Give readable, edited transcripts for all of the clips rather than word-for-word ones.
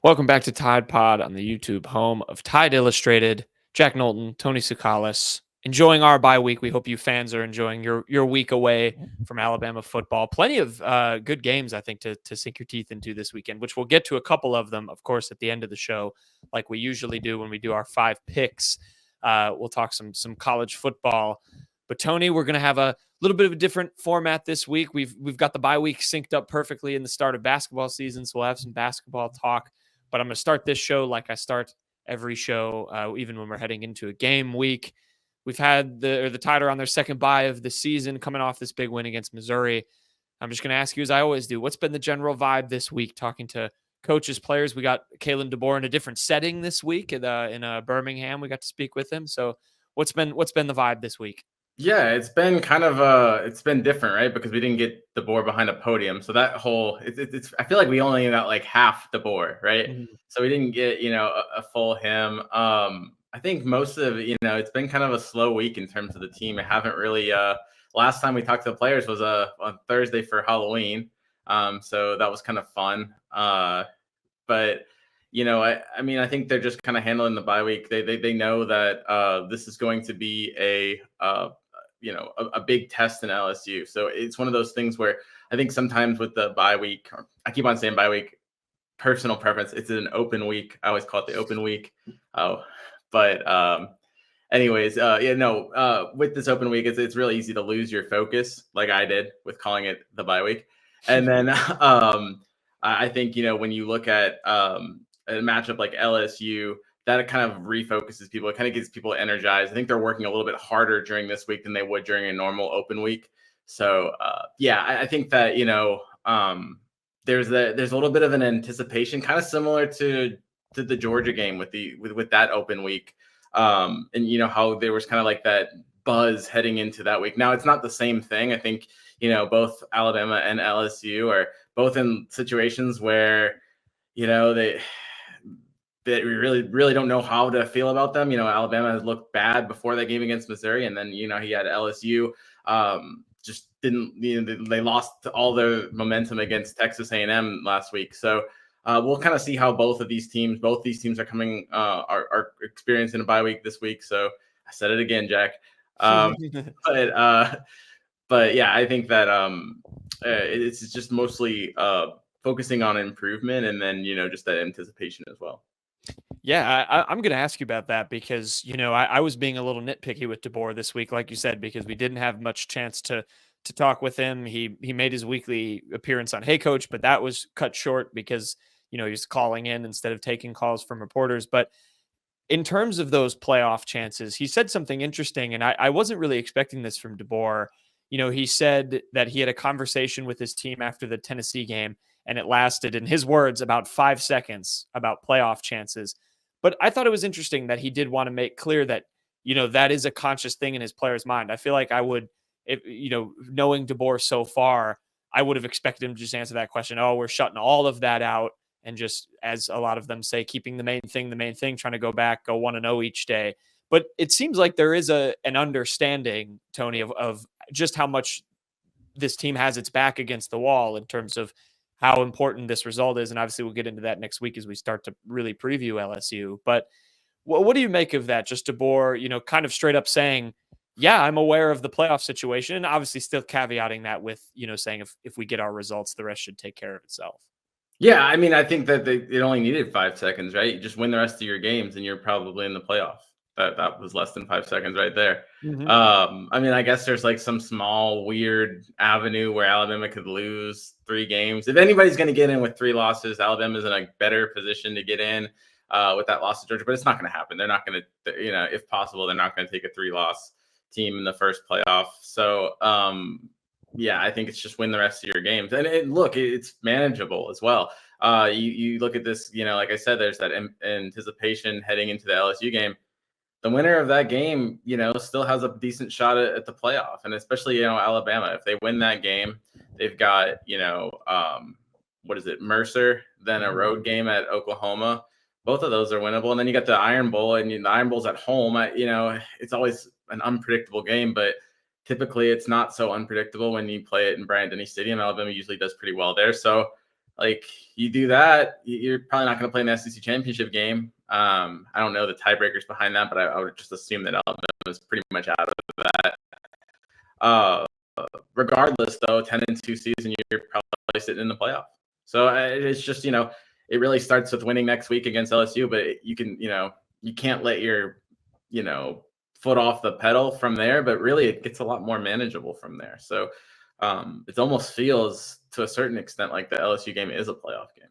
Welcome back to Tide Pod on the YouTube home of Tide Illustrated. Jack Knowlton, Tony Sukalis, enjoying our bye week. We hope you fans are enjoying your week away from Alabama football. Plenty of good games, I think, to sink your teeth into this weekend, which we'll get to a couple of them, of course, at the end of the show, like we usually do when we do our 5 picks. We'll talk some college football. But Tony, we're going to have a little bit of a different format this week. We've got the bye week synced up perfectly in the start of basketball season, so we'll have some basketball talk. But I'm going to start this show like I start every show, even when we're heading into a game week. We've had the Tide are on their second bye of the season, coming off this big win against Missouri. I'm just going to ask you, as I always do, what's been the general vibe this week? Talking to coaches, players. We got Kalen DeBoer in a different setting this week in Birmingham. We got to speak with him. So what's been the vibe this week? Yeah, it's been kind of it's been different, right? Because we didn't get DeBoer behind a podium, so that whole it's I feel like we only got like half DeBoer, right? Mm-hmm. So we didn't get a full him. I think most of it's been kind of a slow week in terms of the team. I haven't really. Last time we talked to the players was on Thursday for Halloween, so that was kind of fun. But I think they're just kind of handling the bye week. They know that this is going to be a big test in LSU. So it's one of those things where I think sometimes with the bye week, I keep on saying bye week, personal preference, it's an open week. I always call it the open week. Anyways, with this open week, it's really easy to lose your focus, like I did with calling it the bye week. And then I think, when you look at a matchup like LSU, that kind of refocuses people. It kind of gets people energized. I think they're working a little bit harder during this week than they would during a normal open week. So, I think that, there's a little bit of an anticipation, kind of similar to the Georgia game with that open week. And how there was kind of like that buzz heading into that week. Now, it's not the same thing. I think, both Alabama and LSU are both in situations where, that we really don't know how to feel about them. Alabama has looked bad before that game against Missouri, and then he had LSU. Just didn't. They lost all their momentum against Texas A&M last week. So we'll kind of see how both these teams are coming are experiencing a bye week this week. So I said it again, Jack. But yeah, I think that it's just mostly focusing on improvement, and then just that anticipation as well. Yeah, I'm going to ask you about that because, I was being a little nitpicky with DeBoer this week, like you said, because we didn't have much chance to talk with him. He made his weekly appearance on Hey Coach, but that was cut short because, he was calling in instead of taking calls from reporters. But in terms of those playoff chances, he said something interesting, and I wasn't really expecting this from DeBoer. He said that he had a conversation with his team after the Tennessee game, and it lasted, in his words, about 5 seconds about playoff chances. But I thought it was interesting that he did want to make clear that, that is a conscious thing in his player's mind. I feel like I would, if knowing DeBoer so far, I would have expected him to just answer that question. Oh, we're shutting all of that out. And just, as a lot of them say, keeping the main thing, trying to go 1-0 each day. But it seems like there is an understanding, Tony, of just how much this team has its back against the wall in terms of how important this result is. And obviously we'll get into that next week as we start to really preview LSU. But what do you make of that? Just DeBoer, kind of straight up saying, yeah, I'm aware of the playoff situation, and obviously still caveating that with, saying if we get our results, the rest should take care of itself. Yeah, I mean, I think that it only needed 5 seconds, right? You just win the rest of your games, and you're probably in the playoff. That was less than 5 seconds right there. Mm-hmm. I mean, I guess there's like some small weird avenue where Alabama could lose 3 games. If anybody's going to get in with 3 losses, Alabama's in a better position to get in with that loss to Georgia. But it's not going to happen. They're not going to, if possible, they're not going to take a 3-loss team in the first playoff. So, yeah, I think it's just win the rest of your games. And it's manageable as well. You look at this, like I said, there's that anticipation heading into the LSU game. The winner of that game, still has a decent shot at the playoff. And especially, Alabama, if they win that game, they've got, Mercer, then a road game at Oklahoma. Both of those are winnable. And then you got the Iron Bowl, and the Iron Bowl's at home. It's always an unpredictable game, but typically it's not so unpredictable when you play it in Bryant-Denny Stadium. Alabama usually does pretty well there. So Like you do that, you're probably not going to play an SEC championship game. I don't know the tiebreakers behind that, but I would just assume that Alabama is pretty much out of that. Regardless, though, 10-2 season, you're probably sitting in the playoff. So it's just, it really starts with winning next week against LSU, but you can, you can't let your, foot off the pedal from there, but really it gets a lot more manageable from there. So it almost feels to a certain extent like the LSU game is a playoff game.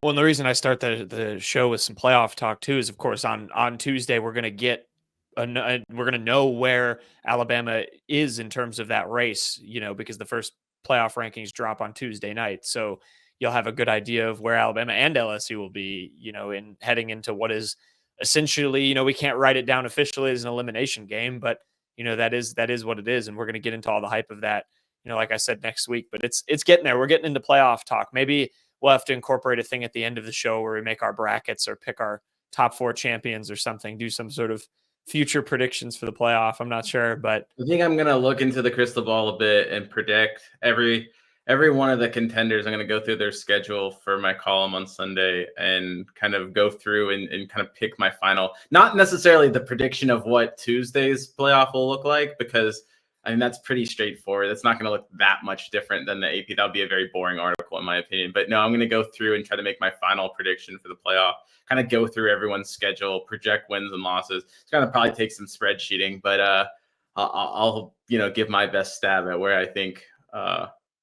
Well, and the reason I start the show with some playoff talk too is, of course, on Tuesday we're going to get we're going to know where Alabama is in terms of that race, because the first playoff rankings drop on Tuesday night. So you'll have a good idea of where Alabama and LSU will be, in heading into what is essentially, we can't write it down officially as an elimination game, but that is what it is, and we're going to get into all the hype of that, like I said, next week. But it's getting there. We're getting into playoff talk. Maybe we'll have to incorporate a thing at the end of the show where we make our brackets or pick our top 4 champions or something, do some sort of future predictions for the playoff. I'm not sure, but I think I'm going to look into the crystal ball a bit and predict every one of the contenders. I'm going to go through their schedule for my column on Sunday and kind of go through and kind of pick my final, not necessarily the prediction of what Tuesday's playoff will look like, because that's pretty straightforward. It's not going to look that much different than the AP. That would be a very boring article in my opinion. But no, I'm going to go through and try to make my final prediction for the playoff, kind of go through everyone's schedule, project wins and losses. It's going to probably take some spreadsheeting, but I'll give my best stab at where I think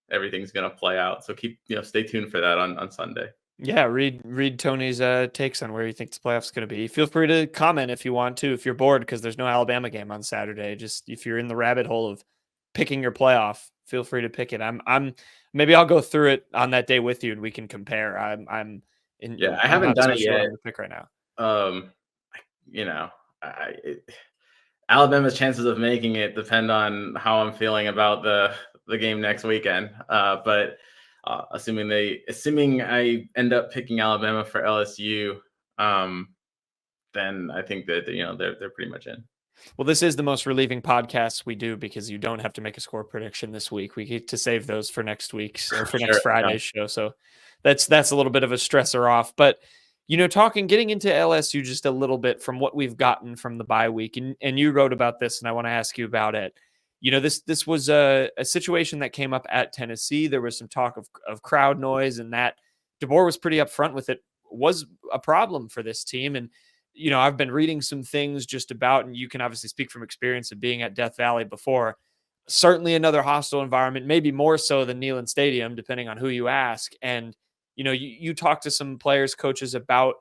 everything's going to play out. So stay tuned for that on Sunday. Yeah, read Tony's takes on where you think the playoff's going to be. Feel free to comment if you want to, if you're bored, because there's no Alabama game on Saturday. Just if you're in the rabbit hole of picking your playoff, feel free to pick it. I'm maybe I'll go through it on that day with you and we can compare. I haven't done it yet. Pick right now. Alabama's chances of making it depend on how I'm feeling about the game next weekend. But assuming I end up picking Alabama for LSU, then I think that they're pretty much in. Well, this is the most relieving podcast we do because you don't have to make a score prediction this week. We get to save those for next week's or for next Friday's show. So that's a little bit of a stressor off. But getting into LSU just a little bit from what we've gotten from the bye week, and you wrote about this, and I want to ask you about it. This was a situation that came up at Tennessee. There was some talk of crowd noise, and that DeBoer was pretty upfront with it was a problem for this team. And I've been reading some things just about, and you can obviously speak from experience of being at Death Valley before, certainly another hostile environment, maybe more so than Neyland Stadium, depending on who you ask. And, you talk to some players, coaches about,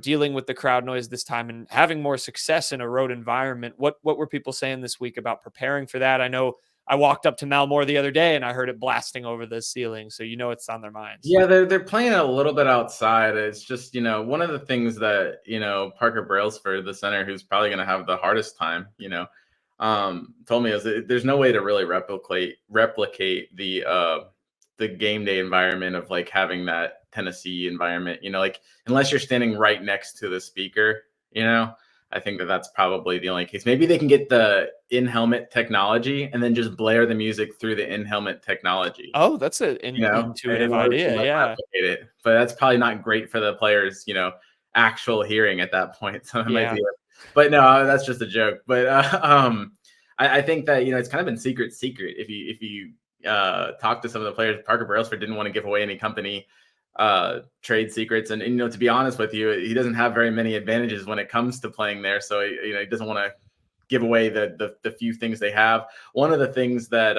dealing with the crowd noise this time and having more success in a road environment. What were people saying this week about preparing for that? I know I walked up to Malmore the other day and I heard it blasting over the ceiling. So, it's on their minds. Yeah, they're playing a little bit outside. It's just, one of the things that, Parker Brailsford, the center, who's probably going to have the hardest time, told me is that there's no way to really replicate the game day environment of like having that Tennessee environment, unless you're standing right next to the speaker, I think that's probably the only case. Maybe they can get the in-helmet technology and then just blare the music through the in-helmet technology. Oh, that's an intuitive idea. Yeah. But that's probably not great for the players, actual hearing at that point. So it might be, but no, that's just a joke. But I think that, it's kind of been secret. If you talk to some of the players, Parker Brailsford didn't want to give away any company trade secrets, and to be honest with you, he doesn't have very many advantages when it comes to playing there. So he doesn't want to give away the few things they have. One of the things that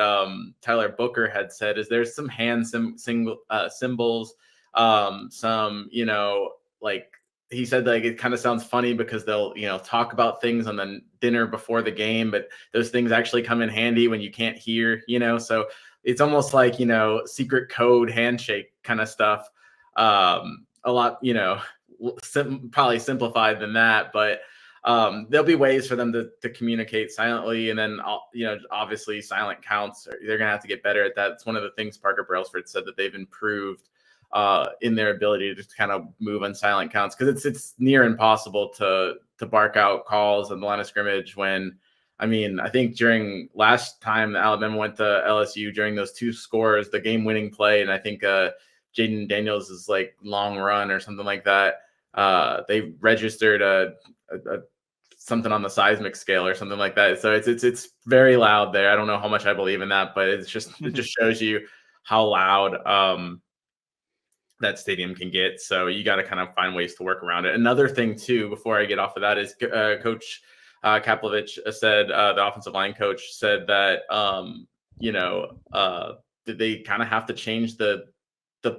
Tyler Booker had said is there's some hand symbols, some like he said, like it kind of sounds funny because they'll talk about things on the dinner before the game, but those things actually come in handy when you can't hear, so it's almost like secret code handshake kind of stuff. A lot, probably simplified than that, but there'll be ways for them to communicate silently. And then, obviously silent counts, they're going to have to get better at that. It's one of the things Parker Brailsford said that they've improved in their ability to kind of move on silent counts. Cause it's near impossible to bark out calls on the line of scrimmage when, I think during last time Alabama went to LSU during those 2 scores, the game-winning play, and I think Jaden Daniels' like long run or something like that. They registered a something on the seismic scale or something like that. So it's very loud there. I don't know how much I believe in that, but it just shows you how loud that stadium can get. So you got to kind of find ways to work around it. Another thing too, before I get off of that, is Coach Kaplovich said, the offensive line coach said that they kind of have to change the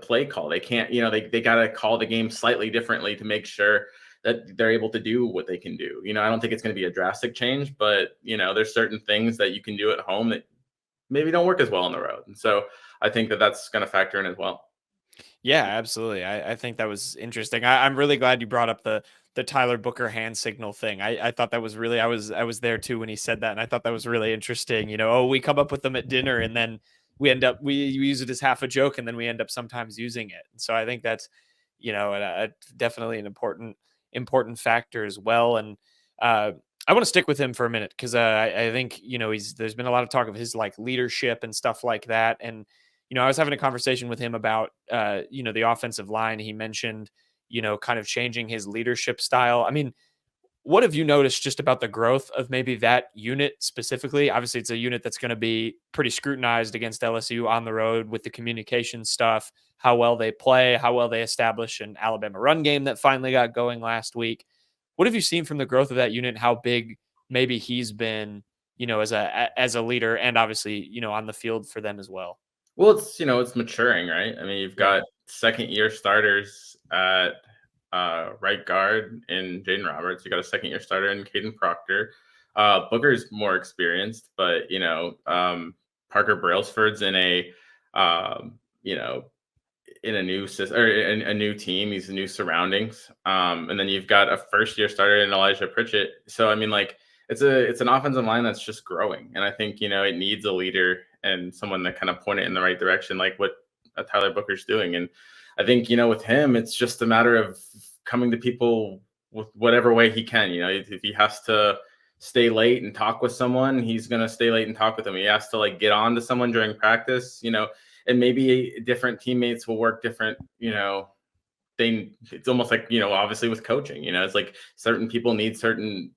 play call. They can't, they got to call the game slightly differently to make sure that they're able to do what they can do. I don't think it's going to be a drastic change, but there's certain things that you can do at home that maybe don't work as well on the road. And so I think that that's going to factor in as well. Yeah, absolutely. I think that was interesting. I'm really glad you brought up the Tyler Booker hand signal thing. I thought that was really, I was there too when he said that, and I thought that was really interesting. We come up with them at dinner, and then we use it as half a joke, and then we end up sometimes using it. And so I think that's definitely an important factor as well. And I want to stick with him for a minute because I think there's been a lot of talk of his like leadership and stuff like that. And I was having a conversation with him about, the offensive line. He mentioned, kind of changing his leadership style. I mean, what have you noticed just about the growth of maybe that unit specifically? Obviously, it's a unit that's going to be pretty scrutinized against LSU on the road with the communication stuff, how well they play, how well they establish an Alabama run game that finally got going last week. What have you seen from the growth of that unit? How big maybe he's been, as a leader, and obviously, on the field for them as well? Well, it's maturing, right? I mean, you've got second-year starters at right guard in Jaden Roberts. You got a second-year starter in Caden Proctor. Booker's more experienced, but Parker Brailsford's in a in a new system or in a new team. He's in new surroundings, and then you've got a first-year starter in Elijah Pritchett. So I mean, like it's an offensive line that's just growing, and I think it needs a leader and someone that kind of point it in the right direction, like what Tyler Booker's doing. And I think with him, it's just a matter of coming to people with whatever way he can. If he has to stay late and talk with someone, he's going to stay late and talk with them. He has to like get on to someone during practice, and maybe different teammates will work different, it's almost like, obviously with coaching, it's like certain people need certain,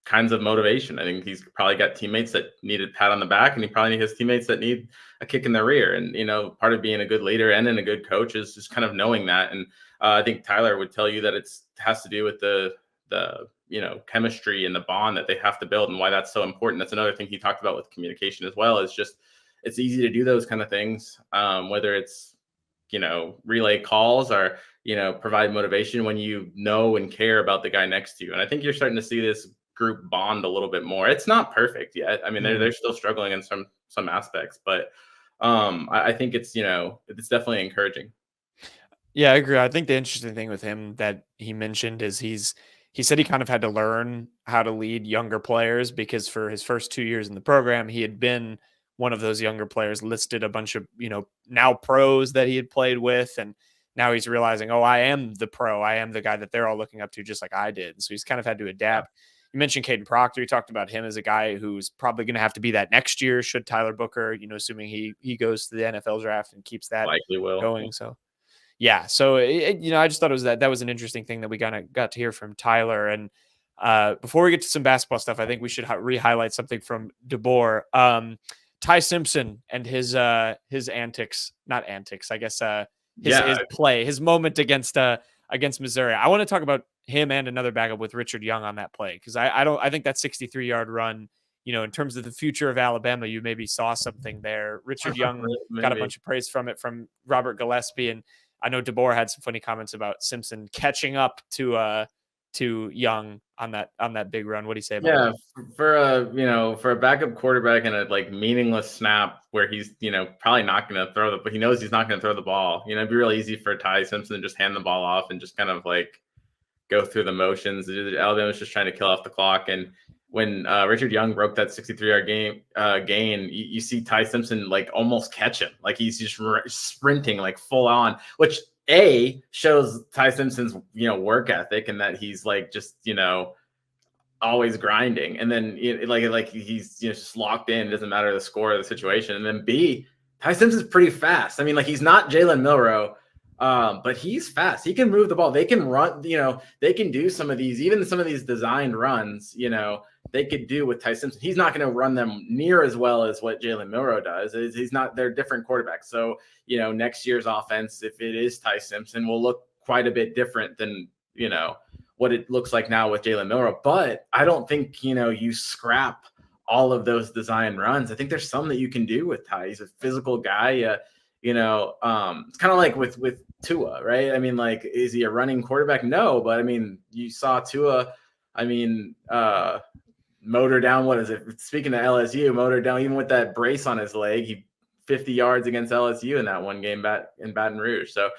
kinds of motivation. I think he's probably got teammates that need a pat on the back, and he probably has teammates that need a kick in the rear. And, part of being a good leader and a good coach is just kind of knowing that. And I think Tyler would tell you that it has to do with the chemistry and the bond that they have to build, and why that's so important. That's another thing he talked about with communication as well, is just, it's easy to do those kind of things, whether it's, relay calls or, provide motivation when you know and care about the guy next to you. And I think you're starting to see this group bond a little bit more. It's not perfect yet. I mean, they're still struggling in some aspects, but I think it's definitely encouraging. Yeah, I agree. I think the interesting thing with him that he mentioned is he said he kind of had to learn how to lead younger players, because for his first 2 years in the program, he had been one of those younger players, listed a bunch of, now pros that he had played with. And now he's realizing, oh, I am the pro. I am the guy that they're all looking up to, just like I did. So he's kind of had to adapt. You mentioned Caden Proctor. You talked about him as a guy who's probably going to have to be that next year, should Tyler Booker, assuming he goes to the NFL draft and keeps that Likely will going. So yeah. So, I just thought that was an interesting thing that we kind of got to hear from Tyler. And before we get to some basketball stuff, I think we should re-highlight something from DeBoer. Ty Simpson and his antics, not antics, I guess, his play, his moment against Missouri. I want to talk about him and another backup with Richard Young on that play, because I think that 63-yard run, in terms of the future of Alabama, you maybe saw something there. Richard Young got a bunch of praise from Robert Gillespie, and I know DeBoer had some funny comments about Simpson catching up to Young on that big run. What do you say about that? For a backup quarterback and a like meaningless snap where he's probably not going to throw but he knows he's not going to throw the ball. It'd be real easy for Ty Simpson to just hand the ball off and just kind of like go through the motions. Alabama's just trying to kill off the clock. And when Richard Young broke that 63-yard gain, you see Ty Simpson like almost catch him, like he's just sprinting like full on, which shows Ty Simpson's work ethic, and that he's like just always grinding. And then like he's just locked in. It doesn't matter the score of the situation. And then B, Ty Simpson's pretty fast. I mean, like he's not Jalen Milroe, but he's fast. He can move the ball. They can run, they can do some of these, even some of these designed runs, they could do with Ty Simpson. He's not going to run them near as well as what Jalen Milroe does. He's not, they're different quarterbacks. So, next year's offense, if it is Ty Simpson, will look quite a bit different than, what it looks like now with Jalen Milroe. But I don't think, you scrap all of those design runs. I think there's some that you can do with Ty. He's a physical guy. It's kind of like with Tua, right? I mean, like, is he a running quarterback? No, but I mean, you saw Tua, motor down. What is it? Speaking of LSU, motor down, even with that brace on his leg, he 50 yards against LSU in that one game in Baton Rouge. So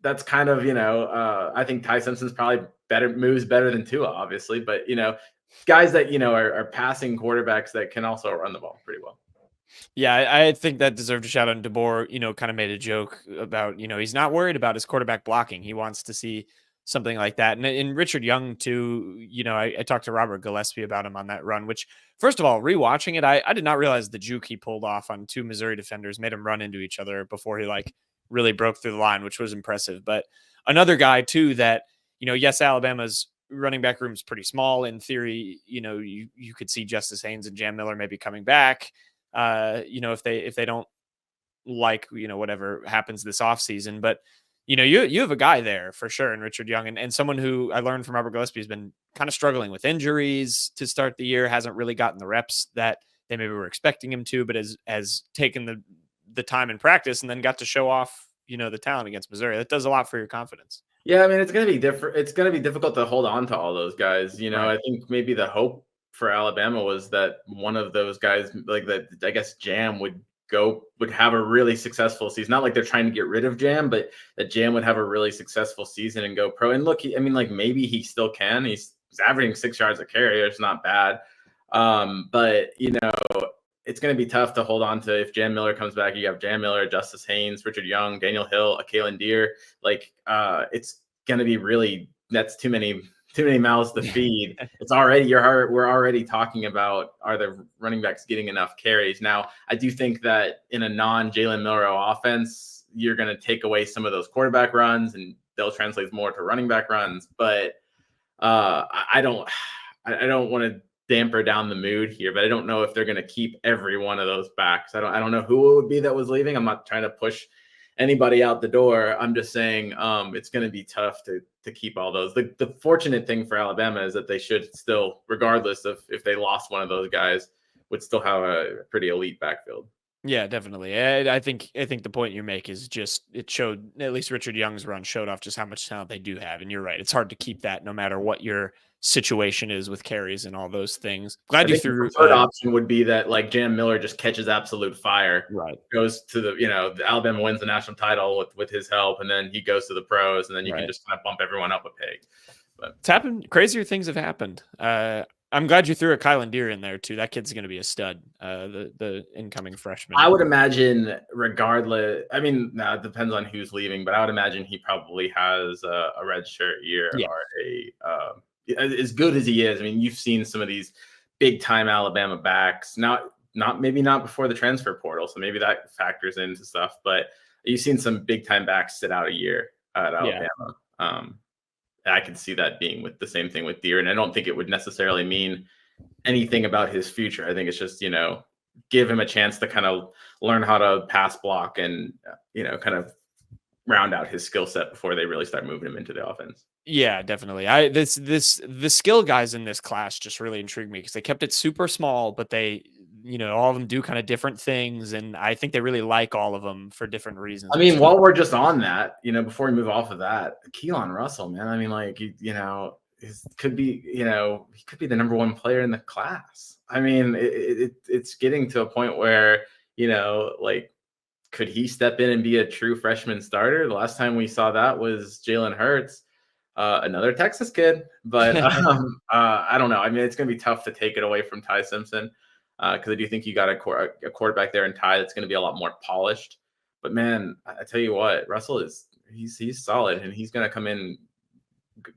that's kind of, I think Ty Simpson's probably moves better than Tua, obviously, but guys that, are passing quarterbacks that can also run the ball pretty well. Yeah, I think that deserved a shout out. And DeBoer, kind of made a joke about, he's not worried about his quarterback blocking. He wants to see something like that. And Richard Young, too, I talked to Robert Gillespie about him on that run, which, first of all, rewatching it, I did not realize the juke he pulled off on two Missouri defenders made him run into each other before he really broke through the line, which was impressive. But another guy, too, that, yes, Alabama's running back room is pretty small. In theory, you could see Justice Haynes and Jam Miller maybe coming back. If they don't like, whatever happens this offseason. But, you have a guy there for sure in Richard Young, and someone who I learned from Robert Gillespie has been kind of struggling with injuries to start the year, hasn't really gotten the reps that they maybe were expecting him to, but has taken the time in practice and then got to show off, the talent against Missouri. That does a lot for your confidence. Yeah, I mean, it's going to be different. It's going to be difficult to hold on to all those guys. Right. I think maybe the hope for Alabama was that one of those guys, like that, I guess Jam would have a really successful season. Not like they're trying to get rid of Jam, but that Jam would have a really successful season and go pro. And look, maybe he still can. He's averaging 6 yards a carry. It's not bad. But it's going to be tough to hold on to if Jam Miller comes back. You have Jam Miller, Justice Haynes, Richard Young, Daniel Hill, Kalen Deere. It's going to be really, that's too many mouths to feed. We're already talking about, are the running backs getting enough carries? Now, I do think that in a non-Jalen Milroe offense, you're going to take away some of those quarterback runs and they'll translate more to running back runs. But I don't want to damper down the mood here, but I don't know if they're going to keep every one of those backs. I don't know who it would be that was leaving. I'm not trying to push anybody out the door. I'm just saying it's going to be tough to keep all those. The fortunate thing for Alabama is that they should still, regardless of if they lost one of those guys, would still have a pretty elite backfield. Yeah, definitely. I think the point you make is just, it showed, at least Richard Young's run showed off just how much talent they do have. And you're right. It's hard to keep that no matter what your situation is with carries and all those things. Glad you threw. The third option would be that like Jam Miller just catches absolute fire, right? Goes to the Alabama wins the national title with his help, and then he goes to the pros, and then you can just kind of bump everyone up a peg. But it's happened. Crazier things have happened. I'm glad you threw a Kylan Deere in there too. That kid's going to be a stud. The incoming freshman. I would imagine, regardless. I mean, now it depends on who's leaving, but I would imagine he probably has a redshirt year or as good as he is. I mean, you've seen some of these big time Alabama backs. Not maybe not before the transfer portal, so maybe that factors into stuff. But you've seen some big time backs sit out a year at Alabama. I can see that being with the same thing with Deere, and I don't think it would necessarily mean anything about his future. I think it's just give him a chance to kind of learn how to pass block and kind of round out his skill set before they really start moving him into the offense. Yeah, definitely. The skill guys in this class just really intrigued me because they kept it super small, but they, all of them do kind of different things. And I think they really like all of them for different reasons. I mean, while we're just on that, before we move off of that, Keelan Russell, man, I mean, he could be the number one player in the class. I mean, it's getting to a point where, could he step in and be a true freshman starter? The last time we saw that was Jalen Hurts. Another Texas kid, but I don't know. I mean, it's going to be tough to take it away from Ty Simpson because I do think you got a quarterback there in Ty that's going to be a lot more polished. But man, I tell you what, Russell he's solid and he's going to come in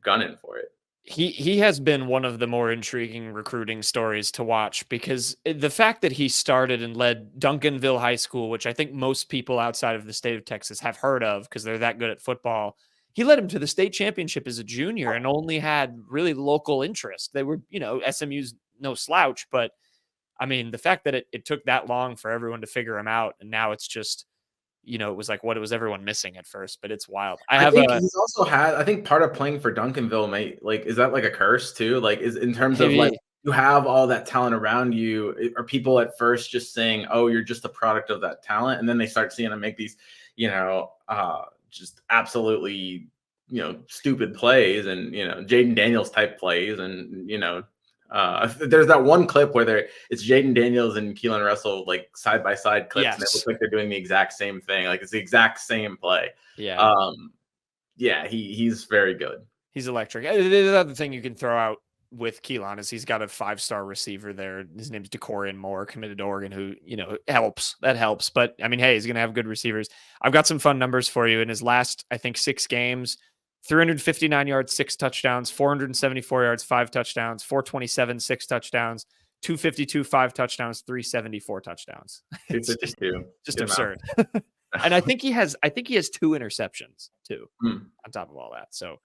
gunning for it. He has been one of the more intriguing recruiting stories to watch, because the fact that he started and led Duncanville High School, which I think most people outside of the state of Texas have heard of because they're that good at football. He led him to the state championship as a junior and only had really local interest. They were, SMU's no slouch, but I mean, the fact that it took that long for everyone to figure him out, and now it's just, it was like what it was everyone missing at first, but it's wild. I think he's also had. I think part of playing for Duncanville, mate, like, is that like a curse too? Like, is in terms of like you have all that talent around you, are people at first just saying, "Oh, you're just a product of that talent," and then they start seeing him make these, just absolutely, stupid plays and Jaden Daniels type plays, and there's that one clip where it's Jaden Daniels and Keelan Russell like side by side clips, and it looks like they're doing the exact same thing, like it's the exact same play. He's very good. He's electric. The other thing you can throw out with Keelan is he's got a 5-star receiver there. His name's DeCorian Moore, committed to Oregon, who, helps. That helps. But I mean, hey, he's going to have good receivers. I've got some fun numbers for you. In his last, I think, 6 games, 359 yards, 6 touchdowns, 474 yards, 5 touchdowns, 427, 6 touchdowns, 252, 5 touchdowns, 374 touchdowns. It's just absurd. And I think he has 2 interceptions too, on top of all that. So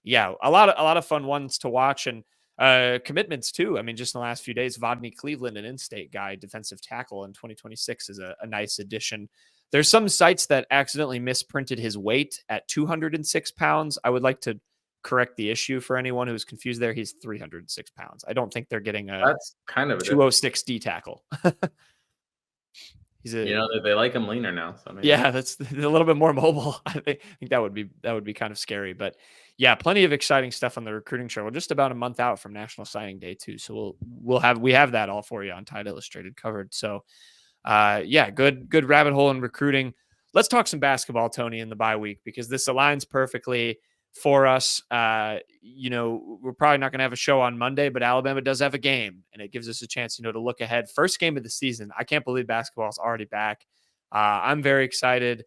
yeah, a lot of fun ones to watch, and commitments too. I mean, just in the last few days, Vodney Cleveland, an in-state guy, defensive tackle in 2026, is a nice addition. There's some sites that accidentally misprinted his weight at 206 pounds. I would like to correct the issue for anyone who's confused there. He's 306 pounds. I don't think they're getting that's kind of 206 D tackle. He's they like him leaner now. So maybe. Yeah, that's a little bit more mobile. I think that would be kind of scary, but yeah, plenty of exciting stuff on the recruiting show. We're just about a month out from National Signing Day too, so we have that all for you on Tide Illustrated covered. So, good rabbit hole in recruiting. Let's talk some basketball, Tony, in the bye week, because this aligns perfectly for us. We're probably not going to have a show on Monday, but Alabama does have a game, and it gives us a chance, to look ahead. First game of the season. I can't believe basketball is already back. I'm very excited.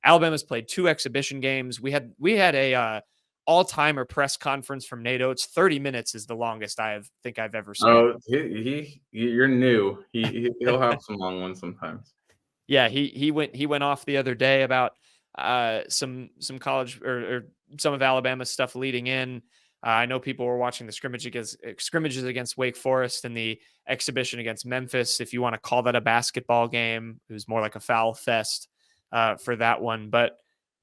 Alabama's played 2 exhibition games. We had a all-timer press conference from Nate Oats. 30 minutes is the longest think I've ever seen. Oh, you're new. He'll have some long ones sometimes. Yeah, he went off the other day about some college or some of Alabama's stuff leading in. I know people were watching the scrimmages against Wake Forest and the exhibition against Memphis, if you want to call that a basketball game. It was more like a foul fest for that one. But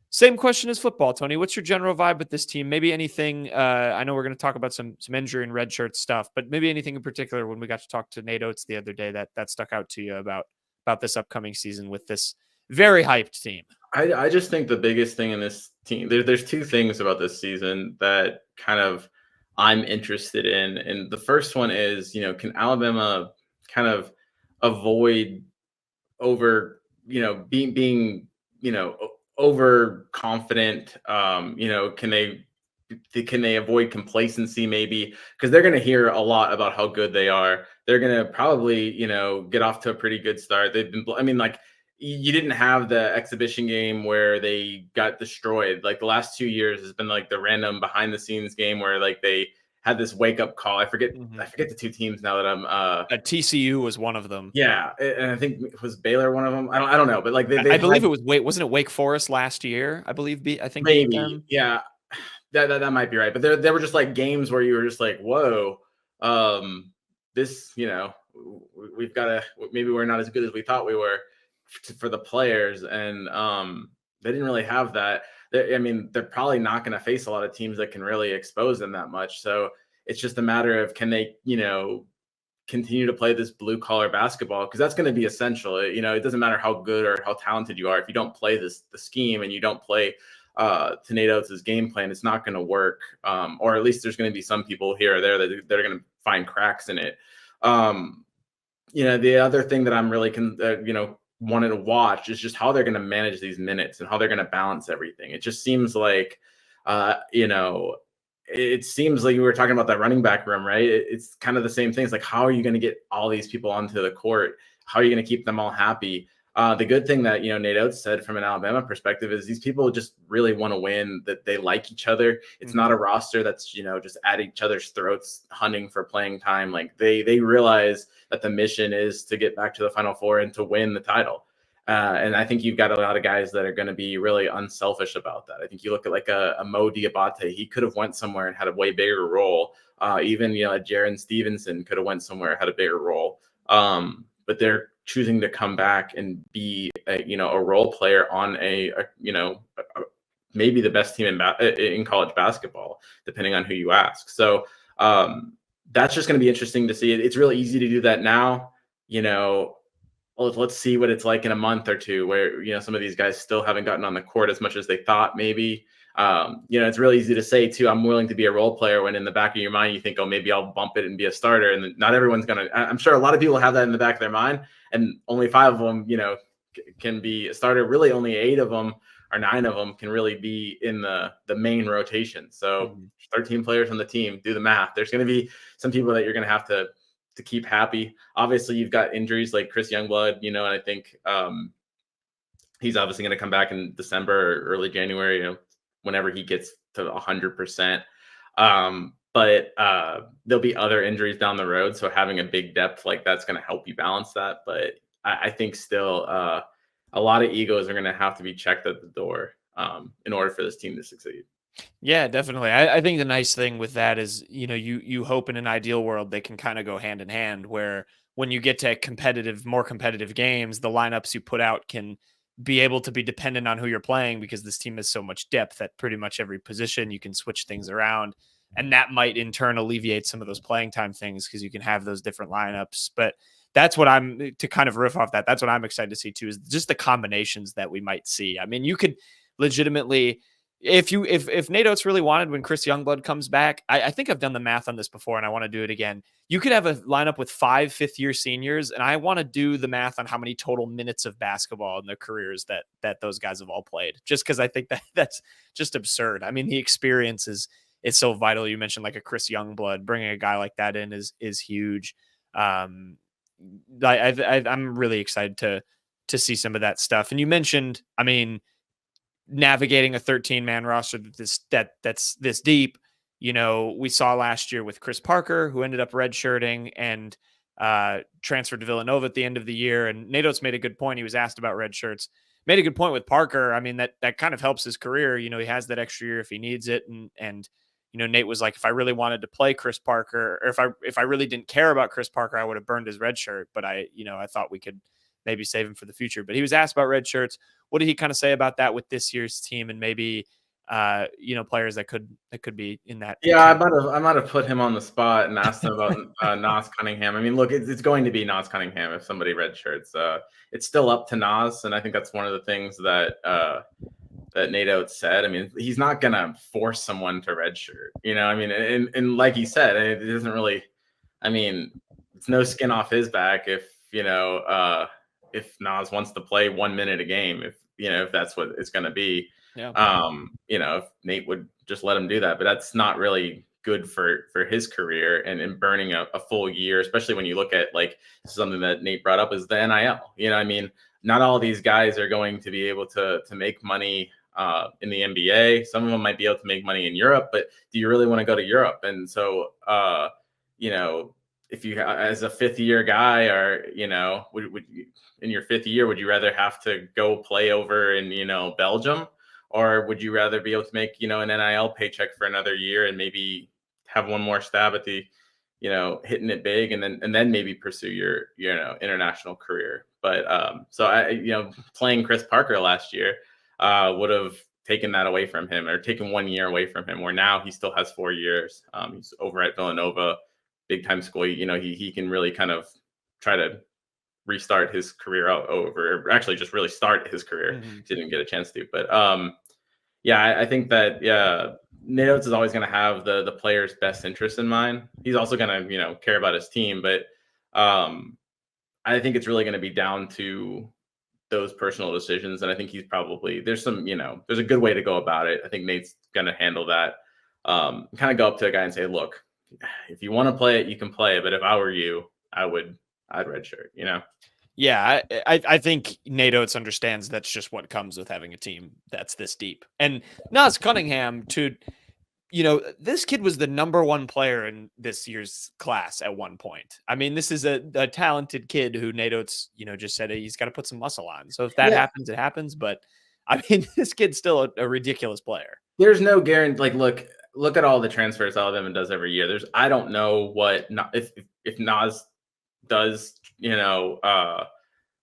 same question as football, Tony. What's your general vibe with this team? Maybe anything, I know we're going to talk about some injury and redshirt stuff, but maybe anything in particular when we got to talk to Nate Oats the other day that stuck out to you about this upcoming season with this very hyped team. I just think the biggest thing in this team, there's 2 things about this season that kind of I'm interested in. And the first one is, can Alabama kind of avoid being overconfident? Can they avoid complacency maybe? Because they're going to hear a lot about how good they are. They're going to probably, get off to a pretty good start. You didn't have the exhibition game where they got destroyed. Like the last 2 years has been like the random behind the scenes game where like they had this wake up call. I forget the 2 teams now that I'm TCU was one of them. Yeah, and I think was Baylor one of them. I don't know, but like I believe it was wasn't it Wake Forest last year? I believe I think maybe. Yeah. That might be right. But there were just like games where you were just like, whoa, this, we've got to, maybe we're not as good as we thought we were for the players. And they didn't really have that. They're probably not going to face a lot of teams that can really expose them that much. So it's just a matter of, can they, continue to play this blue collar basketball? Because that's going to be essential. It doesn't matter how good or how talented you are. If you don't play the scheme and you don't play to Nate Oats' game plan, it's not going to work. Or at least there's going to be some people here or there that are going to find cracks in it. The other thing that I'm really, wanted to watch is just how they're going to manage these minutes and how they're going to balance everything. It just seems like, it seems like we were talking about that running back room, right? It's kind of the same thing. It's like, how are you going to get all these people onto the court? How are you going to keep them all happy? The good thing that, Nate Oats said from an Alabama perspective is these people just really want to win, that they like each other. It's not a roster that's, just at each other's throats, hunting for playing time. Like they realize that the mission is to get back to the Final Four and to win the title. And I think you've got a lot of guys that are going to be really unselfish about that. I think you look at like a Mo Diabate, he could have went somewhere and had a way bigger role. Even, a Jaron Stevenson could have went somewhere, had a bigger role. But they're choosing to come back and be a role player on maybe the best team in college basketball, depending on who you ask. So that's just going to be interesting to see. It's really easy to do that now. Let's see what it's like in a month or two, where some of these guys still haven't gotten on the court as much as they thought maybe. It's really easy to say too, I'm willing to be a role player, when in the back of your mind you think, oh, maybe I'll bump it and be a starter. And not everyone's gonna. I'm sure a lot of people have that in the back of their mind, and only 5 of them can be a starter. Really only 8 of them or 9 of them can really be in the main rotation. So 13 players on the team, do the math. There's going to be some people that you're going to have to keep happy. Obviously you've got injuries like Chris Youngblood, and I think he's obviously going to come back in December or early January, whenever he gets to 100%. But there'll be other injuries down the road. So having a big depth like that's going to help you balance that. But I think still a lot of egos are going to have to be checked at the door in order for this team to succeed. Yeah, definitely. I think the nice thing with that is, you hope in an ideal world they can kind of go hand in hand, where when you get to more competitive games, the lineups you put out can be able to be dependent on who you're playing, because this team has so much depth at pretty much every position. You can switch things around, and that might in turn alleviate some of those playing time things, because you can have those different lineups. But that's what to kind of riff off that. That's what I'm excited to see too, is just the combinations that we might see. I mean, you could legitimately, if Nate Oats really wanted, when Chris Youngblood comes back, I think I've done the math on this before and I want to do it again. You could have a lineup with 5 fifth-year seniors, and I want to do the math on how many total minutes of basketball in their careers that those guys have all played, just because I think that's just absurd. I mean, the experience is so vital. You mentioned like a Chris Youngblood, bringing a guy like that in is huge. I'm really excited to see some of that stuff. And you mentioned, I mean, navigating a 13-man roster that's this deep. We saw last year with Chris Parker, who ended up redshirting and transferred to Villanova at the end of the year. And Nate Oats made a good point. He was asked about red shirts. Made a good point with Parker. I mean, that kind of helps his career. He has that extra year if he needs it. And Nate was like, if I really wanted to play Chris Parker, or if I really didn't care about Chris Parker, I would have burned his red shirt. But I thought we could maybe save him for the future. But he was asked about red shirts. What did he kind of say about that with this year's team, and maybe players that could be in that? Yeah, I might have put him on the spot and asked him about Nas Cunningham. I mean, look, it's going to be Nas Cunningham if somebody redshirts. It's still up to Nas, and I think that's one of the things that Nate Oats said. I mean, he's not gonna force someone to redshirt. I mean, and like he said, it doesn't really. I mean, it's no skin off his back if if Nas wants to play 1 minute a game, if that's what it's going to be. Yeah. If Nate would just let him do that, but that's not really good for his career and burning a full year, especially when you look at like something that Nate brought up is the NIL. I mean, not all these guys are going to be able to make money in the NBA. Some of them might be able to make money in Europe, but do you really want to go to Europe? And so, if you, as a 5th year guy, or, would you, in your 5th year, would you rather have to go play over in, Belgium, or would you rather be able to make, an NIL paycheck for another year and maybe have one more stab at the, hitting it big, and then maybe pursue your, international career. But so I, playing Chris Parker last year would have taken that away from him, or taken 1 year away from him, where now he still has 4 years. He's over at Villanova, big time school. He can really kind of try to restart his career over, actually just really start his career. He didn't get a chance to, but I think that Nate Oats is always going to have the player's best interest in mind. He's also going to care about his team, but I think it's really going to be down to those personal decisions. And I think he's probably, there's a good way to go about it. I think Nate's going to handle that. Kind of go up to a guy and say, look, if you want to play it, you can play it. But if I were you, I'd redshirt, Yeah, I think Nate Oats understands that's just what comes with having a team that's this deep. And Nas Cunningham, this kid was the number one player in this year's class at one point. I mean, this is a talented kid who Nate Oats, just said he's got to put some muscle on. So if that happens, it happens. But I mean, this kid's still a ridiculous player. There's no guarantee. Like, look at all the transfers Alabama does every year. I don't know what if Nas does,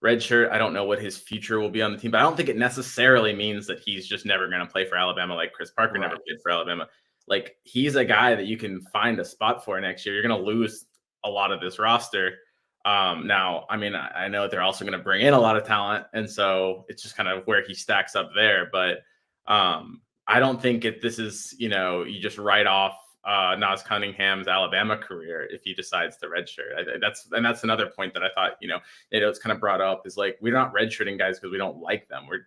redshirt. I don't know what his future will be on the team, but I don't think it necessarily means that he's just never going to play for Alabama, like Chris Parker never played for Alabama. Like, he's a guy that you can find a spot for next year. You're going to lose a lot of this roster. Now, I mean, I know they're also going to bring in a lot of talent, and so it's just kind of where he stacks up there. But I don't think this is, you just write off Nas Cunningham's Alabama career if he decides to redshirt. That's another point that I thought, Nate Oats kind of brought up is like, we're not redshirting guys because we don't like them. We're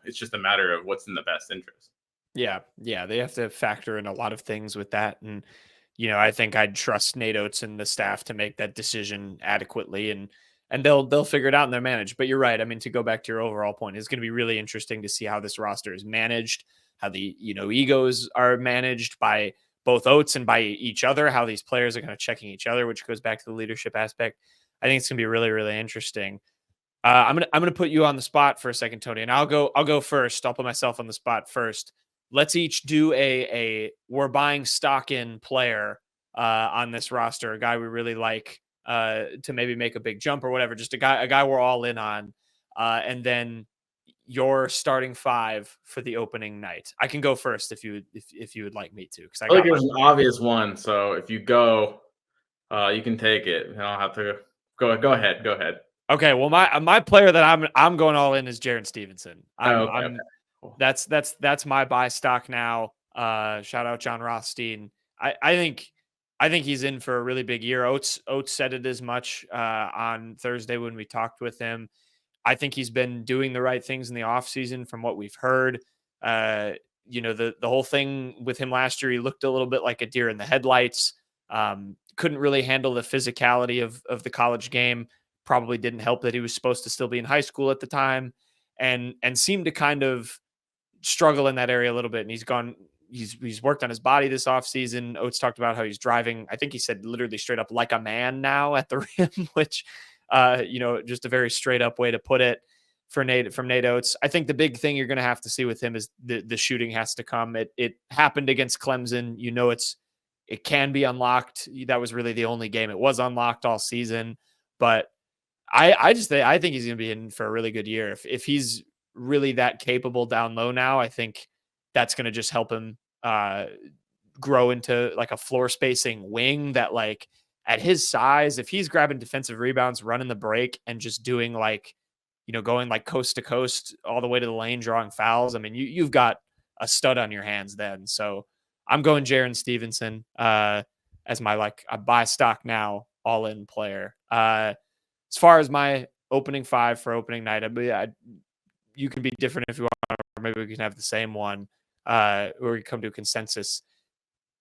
it's just a matter of what's in the best interest. Yeah, they have to factor in a lot of things with that, and I think I'd trust Nate Oats and the staff to make that decision adequately, and they'll figure it out and they're managed. But you're right. I mean, to go back to your overall point, it's going to be really interesting to see how this roster is managed, how the egos are managed by both Oats and by each other, how these players are kind of checking each other, which goes back to the leadership aspect. I think it's going to be really, really interesting. I'm gonna put you on the spot for a second, Tony, and I'll go first. I'll put myself on the spot first. Let's each do a we're buying stock in player on this roster, a guy we really like to maybe make a big jump or whatever, just a guy we're all in on, and then your starting five for the opening night. I can go first if you would like me to, because I think it was an obvious one. So if you go, you can take it. I don't have to go. Go ahead. Go ahead. Okay, well, my player that I'm going all in is Jaron Stevenson. Okay. Cool. That's my buy stock now. Shout out John Rothstein. I think he's in for a really big year. Oats said it as much on Thursday when we talked with him. I think he's been doing the right things in the offseason from what we've heard. The whole thing with him last year, he looked a little bit like a deer in the headlights. Couldn't really handle the physicality of the college game. Probably didn't help that he was supposed to still be in high school at the time, and seemed to kind of struggle in that area a little bit. And he's worked on his body this offseason. Oates talked about how he's driving. I think he said literally straight up like a man now at the rim, which, just a very straight up way to put it from Nate Oates. I think the big thing you're going to have to see with him is the shooting has to come. It happened against Clemson. It can be unlocked. That was really the only game it was unlocked all season, but I think he's going to be in for a really good year. If he's really that capable down low now, I think that's going to just help him grow into like a floor spacing wing that, like, at his size, if he's grabbing defensive rebounds, running the break, and just doing going like coast to coast all the way to the lane, drawing fouls. I mean, you've got a stud on your hands then. So I'm going Jaron Stevenson as my a buy stock now all in player. As far as my opening five for opening night, you can be different if you want, or maybe we can have the same one, or we come to a consensus.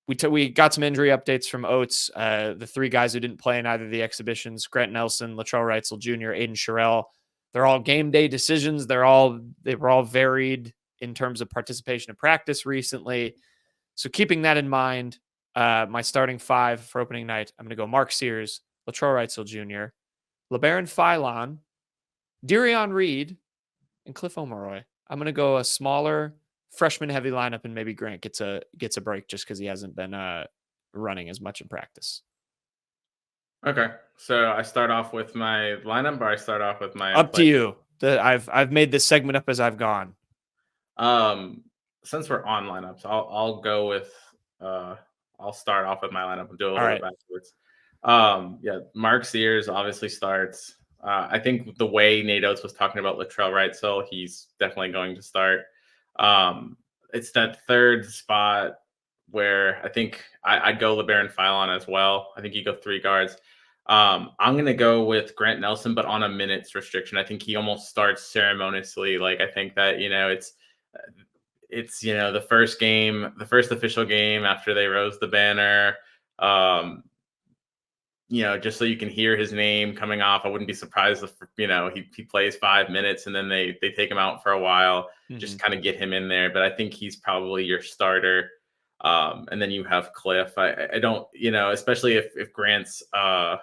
We got some injury updates from Oates. The three guys who didn't play in either of the exhibitions: Grant Nelson, Latrell Reitzel Jr., Aiden Sherrill. They're all game day decisions. They were all varied in terms of participation in practice recently. So keeping that in mind, my starting five for opening night, I'm going to go Mark Sears, Latrell Reitzel Jr., LeBaron Philon, Derion Reed, and Cliff Omeroy. I'm going to go a smaller freshman heavy lineup, and maybe Grant gets a break just because he hasn't been running as much in practice. Okay, so I start off with my lineup, or I start off with my up to you. I've made this segment up as I've gone. Since we're on lineups, I'll go with I'll start off with my lineup and do a little bit backwards. Mark Sears obviously starts. I think the way Nate Oats was talking about Latrell Reitzel, he's definitely going to start. It's that third spot where I think I'd go LeBaron Philon as well. I think you go three guards. I'm going to go with Grant Nelson, but on a minutes restriction. I think he almost starts ceremoniously. Like, I think that, it's the first official game after they rose the banner. just so you can hear his name coming off. I wouldn't be surprised if, he plays 5 minutes and then they take him out for a while, just kind of get him in there. But I think he's probably your starter. And then you have Cliff. I don't, especially if Grant's a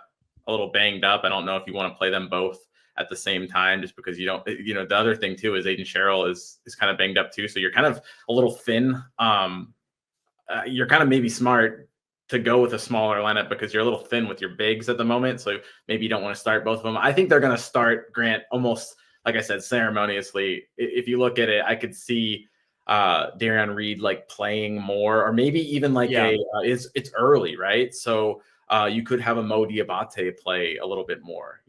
little banged up, I don't know if you want to play them both at the same time, just because you don't, the other thing too is Aiden Sherrill is kind of banged up too. So you're kind of a little thin. You're kind of maybe smart to go with a smaller lineup because you're a little thin with your bigs at the moment. So maybe you don't want to start both of them. I think they're going to start Grant almost, like I said, ceremoniously. If you look at it, I could see Darian Reed like playing more, or maybe even like it's early, right? So you could have a Mo Diabate play a little bit more,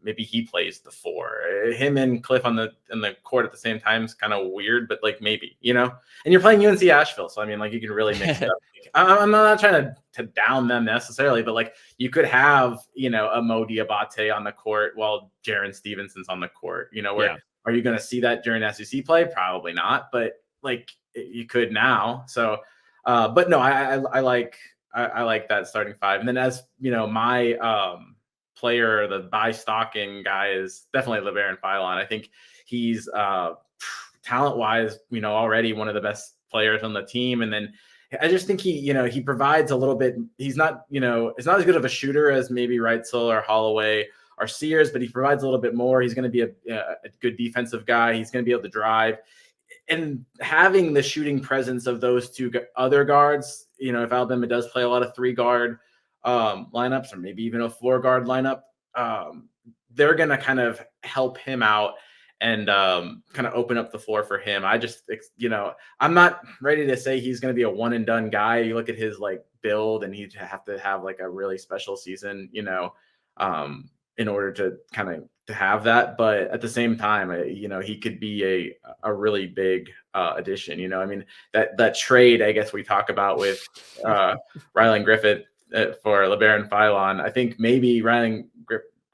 maybe he plays the 4. Him and Cliff in the court at the same time is kind of weird, but like maybe, and you're playing UNC Asheville. So I mean, like you can really mix it up. I'm not trying to down them necessarily, but like you could have, a Mo Diabate on the court while Jaron Stevenson's on the court, are you going to see that during SEC play? Probably not, but like you could now. So, but no, I like that starting 5. And then as my player, the buy stocking guy is definitely LeBaron Philon. I think he's talent wise, already one of the best players on the team. And then I just think he provides a little bit. He's not, it's not as good of a shooter as maybe Reitzel or Holloway or Sears, but he provides a little bit more. He's going to be a good defensive guy. He's going to be able to drive. And having the shooting presence of those 2 other guards, if Alabama does play a lot of 3-guard lineups, or maybe even a 4-guard lineup, they're going to kind of help him out and kind of open up the floor for him. I just, I'm not ready to say he's going to be a one and done guy. You look at his like build and he'd have to have like a really special season, in order to kind of to have that. But at the same time, he could be a really big addition. I mean, that trade, I guess we talk about with Rylan Griffith for LeBaron Philon. I think maybe Rylan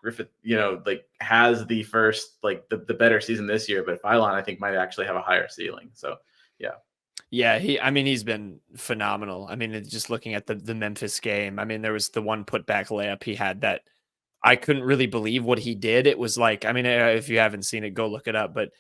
Griffith, like has the first, like the better season this year, but Philon, I think might actually have a higher ceiling. So, yeah. Yeah, he's been phenomenal. I mean, just looking at the Memphis game, I mean, there was the one putback layup he had that I couldn't really believe what he did. It was like, I mean, if you haven't seen it, go look it up. But,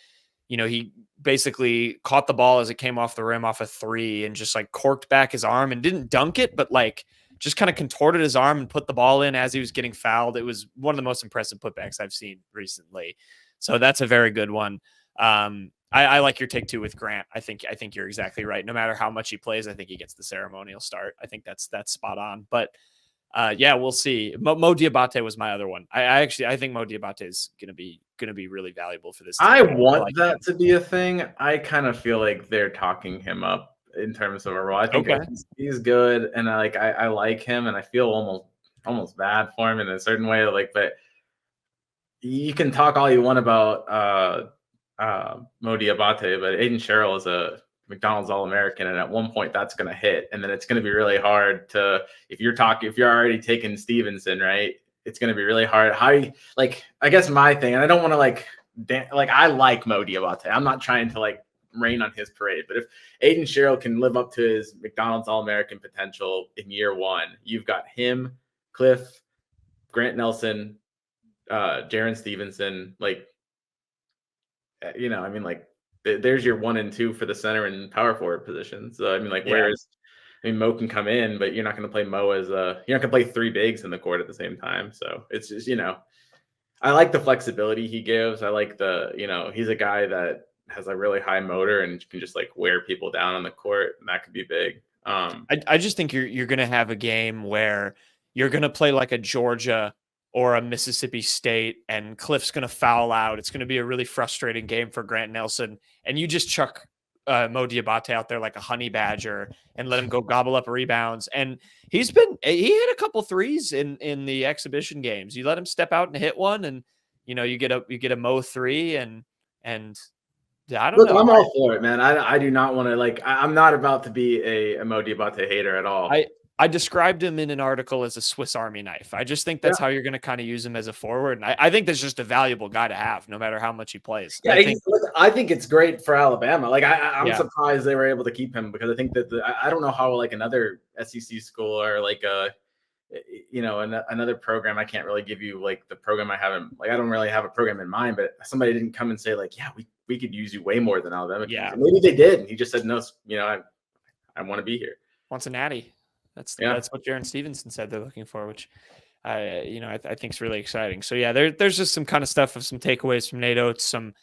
he basically caught the ball as it came off the rim off a 3 and just like corked back his arm and didn't dunk it, but like just kind of contorted his arm and put the ball in as he was getting fouled. It was one of the most impressive putbacks I've seen recently. So that's a very good one. I like your take too with Grant. I think you're exactly right. No matter how much he plays, I think he gets the ceremonial start. I think that's spot on. But yeah, we'll see. Mo Diabate was my other one. I think Mo Diabate is gonna be really valuable for this team. I want that to be a thing. I kind of feel like they're talking him up in terms of a role. I think he's good, and I like him, and I feel almost bad for him in a certain way. Like, but you can talk all you want about Mo Diabate, but Aiden Sherrill is a McDonald's All-American, and at one point that's going to hit, and then it's going to be really hard to if you're already taking Stevenson, right? It's going to be really hard. I guess my thing, and I don't want to I like Mo Diabate. I'm not trying to rain on his parade, but if Aiden Sherrill can live up to his McDonald's All-American potential in year 1, you've got him, Cliff, Grant Nelson, Jaron Stevenson, there's your 1 and 2 for the center and power forward position. So I mean, Mo can come in, but you're not going to play Mo as you're not going to play 3 bigs in the court at the same time. So it's just, I like the flexibility he gives. I like he's a guy that has a really high motor and can just wear people down on the court, and that could be big. I just think you're going to have a game where you're going to play like a Georgia or a Mississippi State, and Cliff's going to foul out. It's going to be a really frustrating game for Grant Nelson, and you just chuck Mo Diabate out there like a honey badger and let him go gobble up rebounds. And he hit a couple threes in the exhibition games. You let him step out and hit one, and you get a Mo 3, and I don't know. I'm all for it, man. I do not want to I'm not about to be a Mo Diabate hater at all. I described him in an article as a Swiss Army knife. I just think that's how you're going to kind of use him as a forward. And I think that's just a valuable guy to have, no matter how much he plays. Yeah, I think it's great for Alabama. I'm surprised they were able to keep him, because I think that I don't know how another SEC school or you know, another program, I can't really give you like the program I haven't, like, I don't really have a program in mind, but somebody didn't come and say like, yeah, we could use you way more than Alabama can use you. Maybe they did. And he just said, no, you know, I want to be here. Wants a natty. That's what Jaron Stevenson said they're looking for, which I think is really exciting. So yeah, there's just some kind of stuff of some takeaways from Nate Oats, some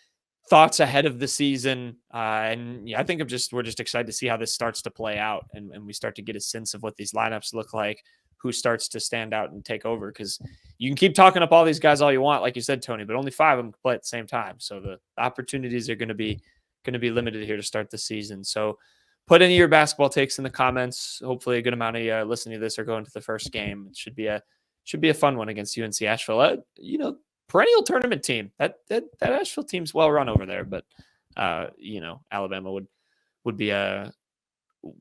thoughts ahead of the season. And yeah, I think we're just excited to see how this starts to play out and we start to get a sense of what these lineups look like, who starts to stand out and take over. Because you can keep talking up all these guys all you want, like you said, Tony, but only 5 of them can play at the same time. So the opportunities are going to be limited here to start the season. So put any of your basketball takes in the comments. Hopefully a good amount of you listening to this are going to the first game. It should be a fun one against UNC Asheville. Perennial tournament team. That Asheville team's well run over there, but Alabama would be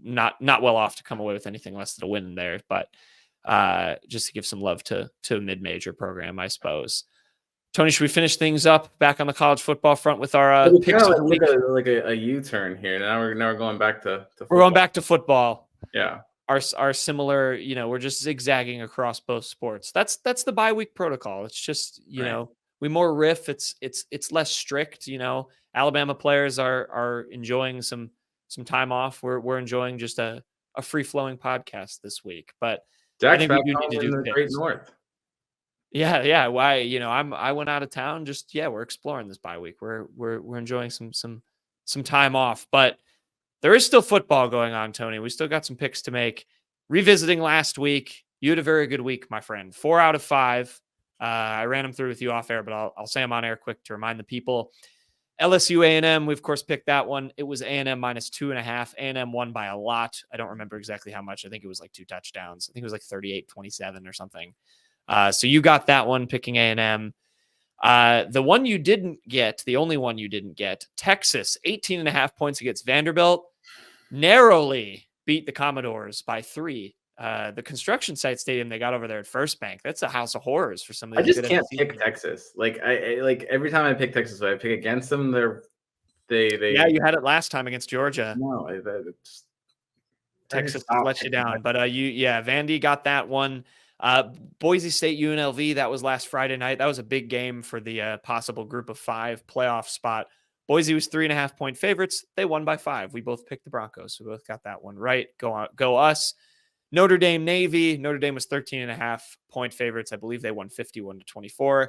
not well off to come away with anything less than a win there. But just to give some love to a mid-major program, I suppose. Tony, should we finish things up back on the college football front with our picks of the week? Like a U-turn here. Now we're going back to football. We're going back to football. Yeah. Are similar, we're just zigzagging across both sports. That's the bye week protocol. It's just, we more riff. It's less strict, Alabama players are enjoying some time off. We're enjoying just a free flowing podcast this week, but Jack's I think we do need to do the Great North. Yeah. Why, I went out of town. We're exploring this bye week. We're enjoying some time off, but there is still football going on, Tony. We still got some picks to make. Revisiting last week, you had a very good week, my friend. 4 out of 5. I ran them through with you off air, but I'll say them on air quick to remind the people. LSU A&M, we of course picked that one. It was A&M minus 2.5. A&M won by a lot. I don't remember exactly how much. I think it was like 2 touchdowns. I think it was like 38-27 or something. So you got that one picking A&M. The one you didn't get, the only one you didn't get, Texas, 18.5 points against Vanderbilt. Narrowly beat the Commodores by 3. The construction site stadium they got over there at First Bank, that's a house of horrors for some of these. I just can't pick Texas. Like I every time I pick Texas, I pick against them. Yeah, you had it last time against Georgia. No, Texas let you down, but Vandy got that one. Boise State UNLV, that was last Friday night. That was a big game for the possible group of 5 playoff spot. Boise was 3.5 point favorites. They won by 5. We both picked the Broncos. We both got that one right. Go us. Notre Dame Navy. Notre Dame was 13.5 point favorites. I believe they won 51-24.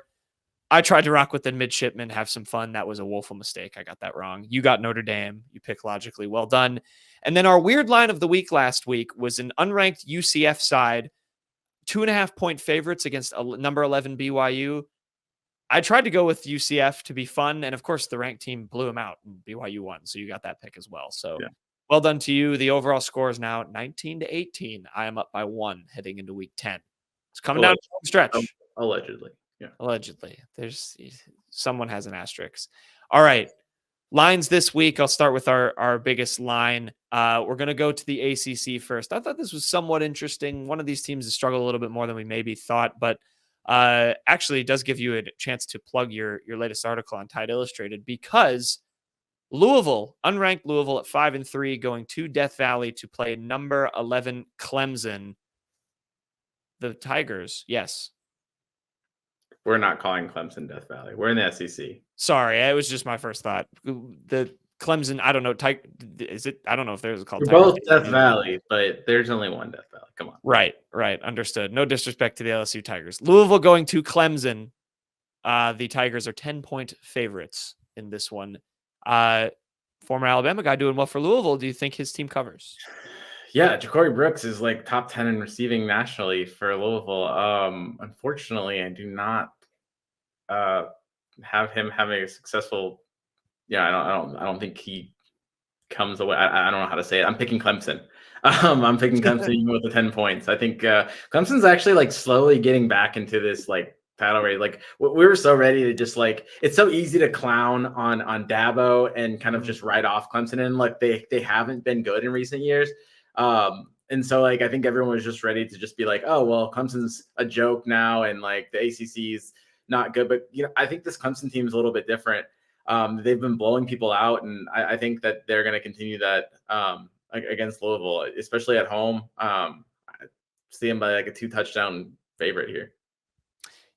I tried to rock with the midshipmen, have some fun. That was a woeful mistake. I got that wrong. You got Notre Dame. You picked logically. Well done. And then our weird line of the week last week was an unranked UCF side, 2.5 point favorites against number 11 BYU. I tried to go with UCF to be fun, and of course the ranked team blew them out and BYU won, so you got that pick as well. So Well done to you. The overall score is now 19-18. I am up by 1 heading into week 10. It's coming down to the stretch. Allegedly. Yeah. Allegedly. Someone has an asterisk. All right. Lines this week. I'll start with our biggest line. We're going to go to the ACC first. I thought this was somewhat interesting. One of these teams has struggled a little bit more than we maybe thought, but actually it does give you a chance to plug your latest article on Tide Illustrated, because Louisville, unranked Louisville at 5-3, going to Death Valley to play number 11 Clemson. The Tigers, yes. We're not calling Clemson Death Valley. We're in the SEC. Sorry, it was just my first thought. The Clemson, I don't know. Is it? I don't know if there's a called. We're both Death Valley, but there's only one Death Valley. Come on. Right. Understood. No disrespect to the LSU Tigers. Louisville going to Clemson. The Tigers are 10-point favorites in this one. Former Alabama guy doing well for Louisville. Do you think his team covers? Yeah, Ja'Cory Brooks is like top 10 in receiving nationally for Louisville. Unfortunately, I do not have him having a successful. Yeah, I don't think he comes away. I don't know how to say it. I'm picking Clemson. I'm picking Clemson even with the 10 points. I think Clemson's actually like slowly getting back into this like title race. Like we were so ready to just like, it's so easy to clown on Dabo and kind of just write off Clemson, and like they haven't been good in recent years. And so like I think everyone was just ready to just be like, oh well, Clemson's a joke now, and like the ACC is not good. But I think this Clemson team is a little bit different. They've been blowing people out, and I think that they're going to continue that against Louisville, especially at home. see them by like a 2-touchdown favorite here.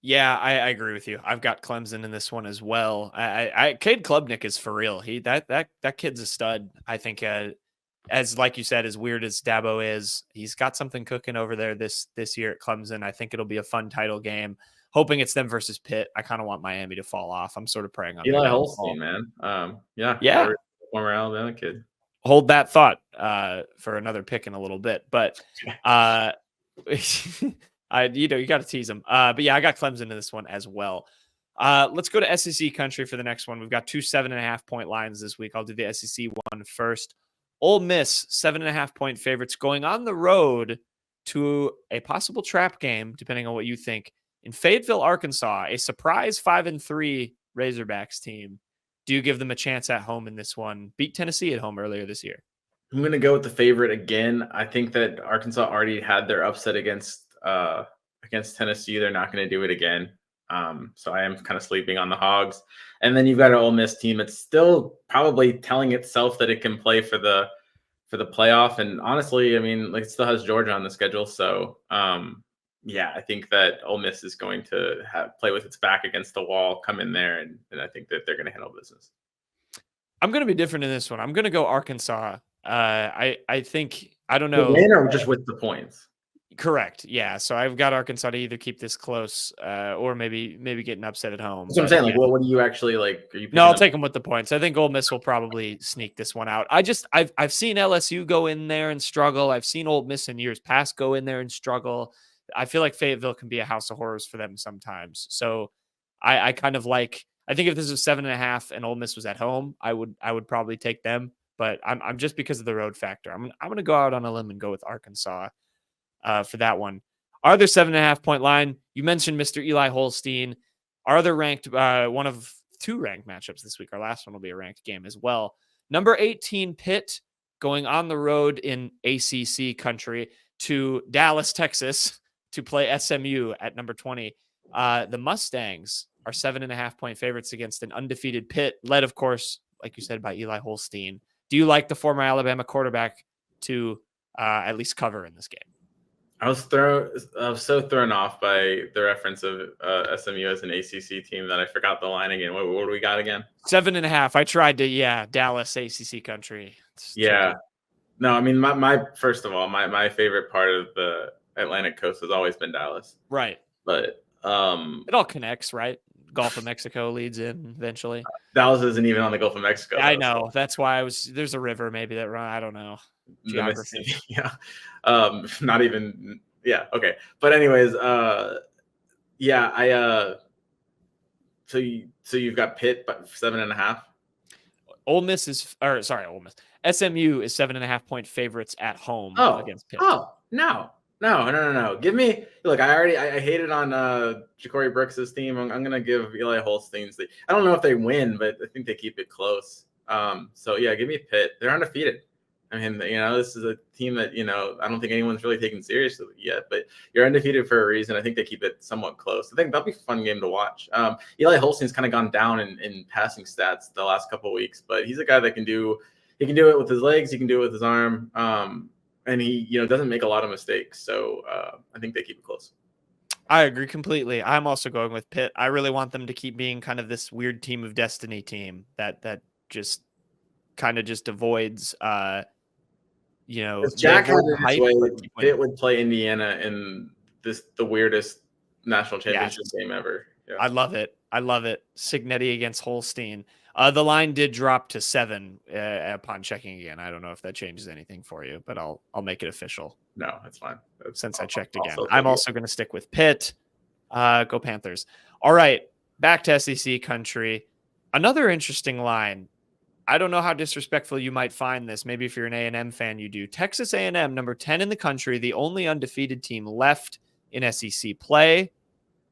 Yeah, I agree with you. I've got Clemson in this one as well. Cade Klubnik is for real. That kid's a stud. I think, as like you said, as weird as Dabo is, he's got something cooking over there this year at Clemson. I think it'll be a fun title game. Hoping it's them versus Pitt. I kind of want Miami to fall off. I'm sort of praying on Eli their Holstein, man. Yeah. Former Alabama kid. Hold that thought for another pick in a little bit, but you got to tease them. But yeah, I got Clemson in this one as well. Let's go to SEC country for the next one. We've got 2 7.5 point lines this week. I'll do the SEC one first. Ole Miss 7.5 point favorites going on the road to a possible trap game, depending on what you think, in Fayetteville, Arkansas, a surprise 5-3 Razorbacks team. Do you give them a chance at home in this one? Beat Tennessee at home earlier this year. I'm going to go with the favorite again. I think that Arkansas already had their upset against Tennessee. They're not going to do it again. So I am kind of sleeping on the Hogs. And then you've got an Ole Miss team that's still probably telling itself that it can play for the playoff. And honestly, I mean, like, it still has Georgia on the schedule. So yeah, I think that Ole Miss is going to play with its back against the wall, come in there, and I think that they're going to handle business. I'm going to be different in this one. I'm going to go Arkansas. I think, I don't know. The win or just with the points? Correct. Yeah. So I've got Arkansas to either keep this close or maybe getting upset at home. That's what I'm saying. Like, what do you actually like? Are you No, I'll take them with the points. I think Ole Miss will probably sneak this one out. I've seen LSU go in there and struggle. I've seen Ole Miss in years past go in there and struggle. I feel like Fayetteville can be a house of horrors for them sometimes. So I kind of like, I think if this was 7.5 and Ole Miss was at home, I would probably take them. But I'm just because of the road factor. I'm going to go out on a limb and go with Arkansas for that one. Are there 7.5 point line? You mentioned Mr. Eli Holstein. Are there ranked one of 2 ranked matchups this week? Our last one will be a ranked game as well. Number 18 Pitt going on the road in ACC country to Dallas, Texas, to play SMU at number 20. The Mustangs are 7.5 point favorites against an undefeated Pitt, led, of course, like you said, by Eli Holstein. Do you like the former Alabama quarterback to at least cover in this game? I was so thrown off by the reference of SMU as an ACC team that I forgot the line again. What do we got again? 7.5. I tried to, Dallas, ACC country. It's tricky. No, I mean, my first of all, my favorite part of the Atlantic coast has always been Dallas. Right. But it all connects, right? Gulf of Mexico leads in eventually. Dallas isn't even on the Gulf of Mexico. I know. So. That's why there's a river maybe that run. I don't know. Geography. Yeah. Not even. Yeah. Okay. But anyways, so you've got Pitt, but 7.5. Ole Miss. SMU is 7.5 point favorites at home against Pitt. No. Give me, look, I hated on Ja'Cory Brooks's team. I'm going to give Eli Holstein's. I don't know if they win, but I think they keep it close. So yeah, give me Pitt. They're undefeated. I mean, this is a team that, I don't think anyone's really taken seriously yet, but you're undefeated for a reason. I think they keep it somewhat close. I think that'll be a fun game to watch. Eli Holstein's kind of gone down in passing stats the last couple of weeks, but he's a guy that can do it with his legs. He can do it with his arm. And he, doesn't make a lot of mistakes. So I think they keep it close. I agree completely. I'm also going with Pitt. I really want them to keep being kind of this weird team of destiny team that just kind of just avoids, Jack had it his way, Pitt would play Indiana in the weirdest national championship game ever. Yeah. I love it. Signetti against Holstein. The line did drop to 7 upon checking again. I don't know if that changes anything for you, but I'll make it official. No, that's fine. Since I checked again. I'm also going to stick with Pitt. Go Panthers. All right, back to SEC country. Another interesting line. I don't know how disrespectful you might find this. Maybe if you're an A&M fan, you do. Texas A&M, number 10 in the country, the only undefeated team left in SEC play.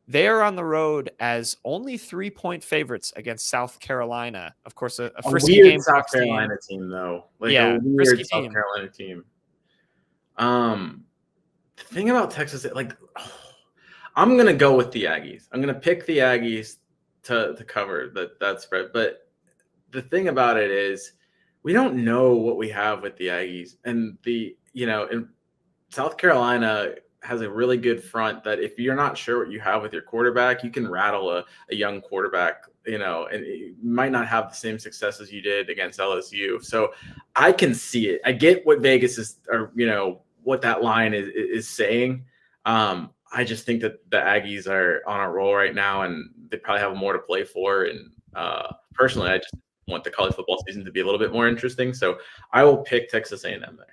They are on the road as only 3-point favorites against South Carolina. Of course, a frisky weird game. South Carolina team, though. A weird South Carolina team. The thing about Texas, I'm gonna go with the Aggies. I'm gonna pick the Aggies to cover that spread. But the thing about it is, we don't know what we have with the Aggies, and in South Carolina has a really good front that if you're not sure what you have with your quarterback, you can rattle a young quarterback, and it might not have the same success as you did against LSU. So I can see it. I get what Vegas is, or what that line is saying. I just think that the Aggies are on a roll right now, and they probably have more to play for. And personally, I just want the college football season to be a little bit more interesting. So I will pick Texas A&M there.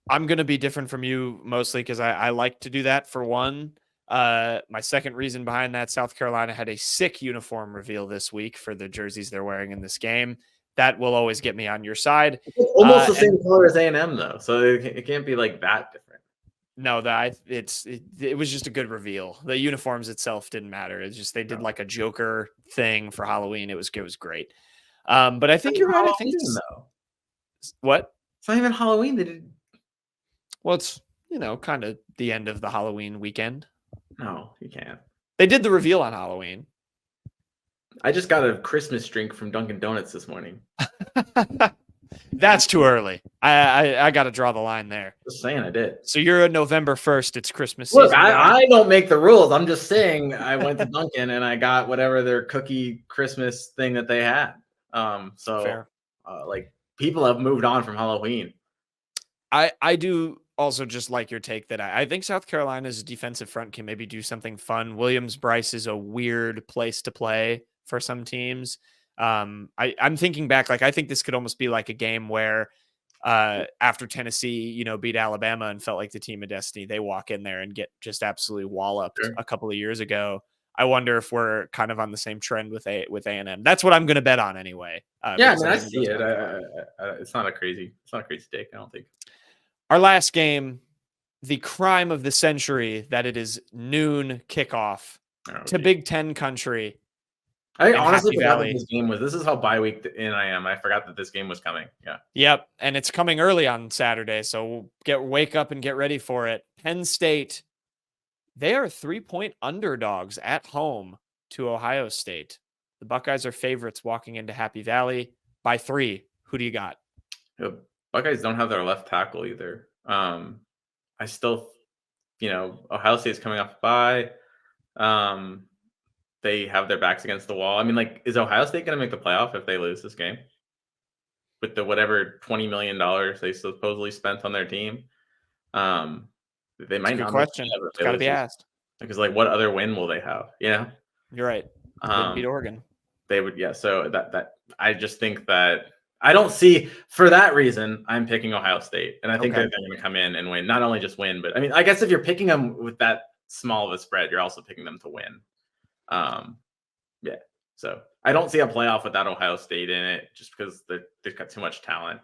I'm going to be different from you mostly because I like to do that for one. My second reason behind that, South Carolina had a sick uniform reveal this week for the jerseys they're wearing in this game. That will always get me on your side. It's almost the same color as A&M though, so it can't be like that different. No, it was just a good reveal. The uniforms itself didn't matter. It's just they did like a Joker thing for Halloween. It was great. But I think you're right. I think what? It's not even Halloween. They did. Well, it's kind of the end of the Halloween weekend. No, you can't. They did the reveal on Halloween. I just got a Christmas drink from Dunkin' Donuts this morning. That's too early. I got to draw the line there. Just saying, I did. So you're a November 1st. It's Christmas Look, season. I don't make the rules. I'm just saying I went to Dunkin' and I got whatever their cookie Christmas thing that they had. So like people have moved on from Halloween. I do also just like your take that I think South Carolina's defensive front can maybe do something fun. Williams-Brice is a weird place to play for some teams. I'm thinking back, like I think this could almost be like a game where after Tennessee, beat Alabama and felt like the team of destiny, they walk in there and get just absolutely walloped a couple of years ago. I wonder if we're kind of on the same trend with A&M. That's what I'm going to bet on anyway. Yeah, I see it. It's not a crazy take, I don't think. Our last game, the crime of the century, that it is noon kickoff to Big Ten country. I honestly forgot what this game was. This is how bye week in I am. I forgot that this game was coming. Yeah. Yep. And it's coming early on Saturday. So wake up and get ready for it. Penn State, they are 3-point underdogs at home to Ohio State. The Buckeyes are favorites walking into Happy Valley by 3. Who do you got? The Buckeyes don't have their left tackle either. I still, Ohio State's coming off a bye. They have their backs against the wall. I mean, like, is Ohio State going to make the playoff if they lose this game? With the whatever $20 million they supposedly spent on their team, they might not. Good question. It's got to be asked. Because, like, what other win will they have? You're right. They beat Oregon. They would, yeah. So that I just think that I don't see, for that reason, I'm picking Ohio State, and I think that they're going to come in and win. Not only just win, but I mean, I guess if you're picking them with that small of a spread, you're also picking them to win. Yeah. So I don't see a playoff without Ohio State in it, just because they've got too much talent.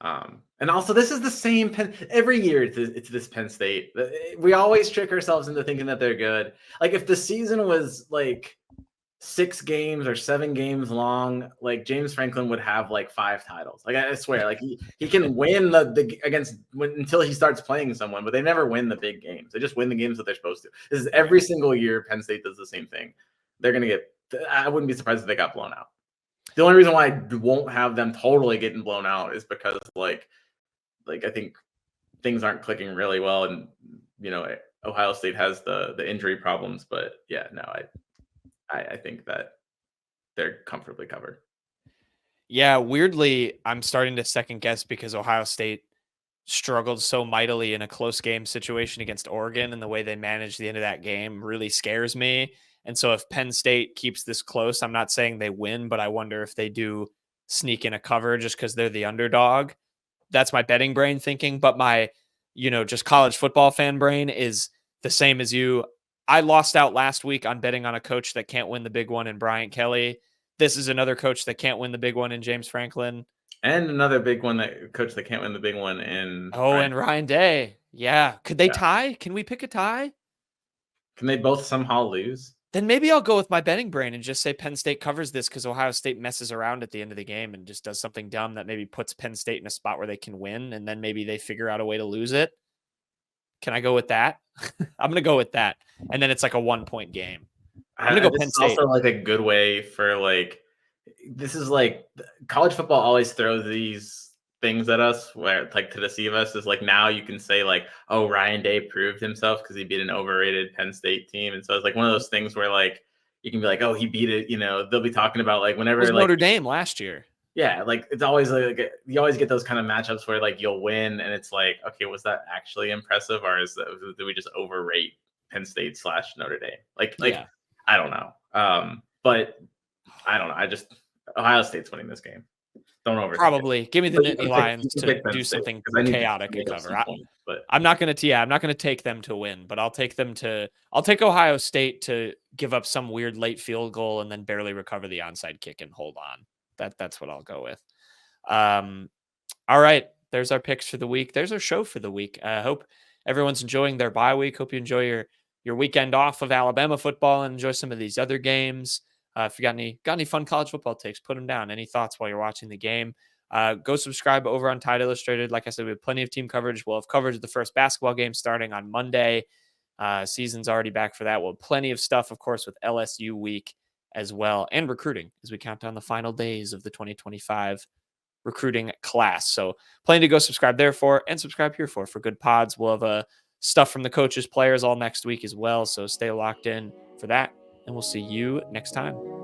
And also, this is the same every year. It's this Penn State. We always trick ourselves into thinking that they're good. Like if the season was like 6 games or 7 games long, like James Franklin would have like 5 titles. Like I swear, like he can win the against until he starts playing someone, but they never win the big games. They just win the games that they're supposed to. This is every single year. Penn State does the same thing. They're gonna get. I wouldn't be surprised if they got blown out. The only reason why I won't have them totally getting blown out is because like I think things aren't clicking really well, and Ohio State has the injury problems. But yeah, no, I think that they're comfortably covered. Yeah, weirdly, I'm starting to second guess because Ohio State struggled so mightily in a close game situation against Oregon, and the way they managed the end of that game really scares me. And so if Penn State keeps this close, I'm not saying they win, but I wonder if they do sneak in a cover just because they're the underdog. That's my betting brain thinking. But my, just college football fan brain is the same as you. I lost out last week on betting on a coach that can't win the big one in Bryant Kelly. This is another coach that can't win the big one in James Franklin. And another big one coach that can't win the big one in and Ryan Day. Yeah. Could they tie? Can we pick a tie? Can they both somehow lose? Then maybe I'll go with my betting brain and just say Penn State covers this because Ohio State messes around at the end of the game and just does something dumb that maybe puts Penn State in a spot where they can win, and then maybe they figure out a way to lose it. Can I go with that? I'm going to go with that. And then it's like a 1-point game. I'm going to go Penn State. It's also like a good way for this is like college football always throws these things at us where like to deceive us is like now you can say like, oh, Ryan Day proved himself because he beat an overrated Penn State team. And so it's like one of those things where like you can be like, oh, he beat it, they'll be talking about like whenever like Notre Dame last year. Yeah, like it's always like you always get those kind of matchups where like you'll win and it's like, okay, was that actually impressive or did we just overrate Penn State / Notre Dame? Like Yeah. I don't know. But I don't know. Ohio State's winning this game. Don't overthink Probably. Give me the Nittany Lions to do State, something chaotic and cover. But I'm not going to take them to win, but I'll take Ohio State to give up some weird late field goal and then barely recover the onside kick and hold on. That's what I'll go with. All right. There's our picks for the week. There's our show for the week. I hope everyone's enjoying their bye week. Hope you enjoy your weekend off of Alabama football and enjoy some of these other games. If you got any fun college football takes, put them down. Any thoughts while you're watching the game? Go subscribe over on Tide Illustrated. Like I said, we have plenty of team coverage. We'll have coverage of the first basketball game starting on Monday. Season's already back for that. We'll have plenty of stuff, of course, with LSU week as well, and recruiting as we count down the final days of the 2025 recruiting class. So plenty to go subscribe there for and subscribe here for good pods. We'll have stuff from the coaches, players all next week as well. So stay locked in for that, and we'll see you next time.